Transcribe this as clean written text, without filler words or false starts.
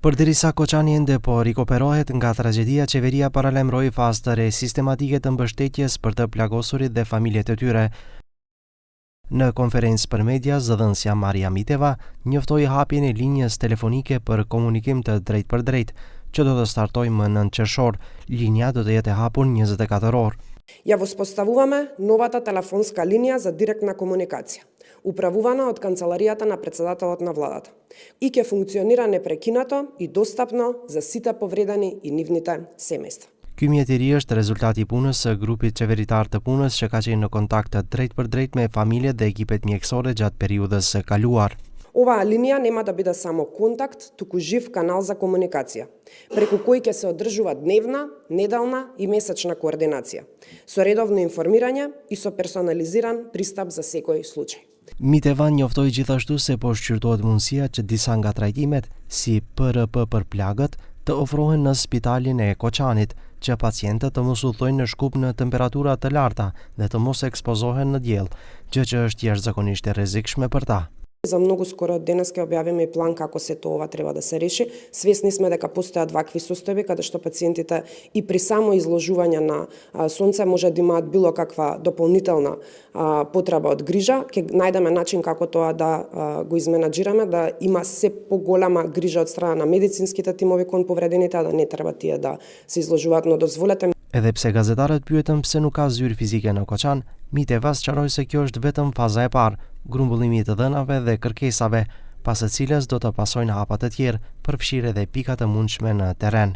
Përderisa Koçani ende po rikuperohet nga tragjedia, qeveria paralajmëroi fazë të re sistematike të mbështetjes për të plagosurit dhe familjet e tyre. Në konferencë për media, zëdhënësja Maria Miteva njoftoi hapjen e linjës telefonike për komunikim të drejt për drejt, që do të startojë më 9 qershor. Linja do të jetë e hapur 24 orë. Ја воспоставуваме новата телефонска линија за директна комуникација, управувана од Канцеларијата на председателот на владата, и ќе функционира непрекинато и достапно за сите повредени и нивните семејства. Ky mjetëri është rezultati i punës së grupit qeveritar të punës që ka qenë në kontakt drejt për drejt me familjet dhe ekipet mjekësore gjatë periudhës së kaluar. Оваа линија нема да биде само контакт, туку жив канал за комуникација, преку кој ќе се одржува дневна, неделна и месечна координација, со редовно информирање и со персонализиран пристап за секој случај. Miteva njoftoi gjithashtu se po shqyrtohet mundësia që disa nga trajtimet, si PRP për plagët, të ofrohen në spitalin e Koçanit, që pacientët të mos udhtojnë në shkup në temperatura të larta dhe të mos ekspozohen në diell, gjë që është jashtëzakonisht e rrezikshme për ta. За многу скоро денес ќе објавиме и план како сето ова треба да се реши. Свесни сме дека постојат вакви состојби каде што пациентите и при само изложување на сонце може да имаат било каква дополнителна потреба од грижа. Ќе најдеме начин како тоа да го изменаџираме, да има се поголема грижа од страна на медицинските тимови кон повредените, да не треба тие да се изложуваат, но дозволете. Edhe pse gazetarët pyetën pse nuk ka zyrë fizike në Koçan, Miteva sqaroi se kjo është vetëm faza e parë, grumbullimi të dhënave dhe kërkesave, pas së cilës do të pasojnë hapat e tjerë, përfshirë edhe pikat e mundshme në terren.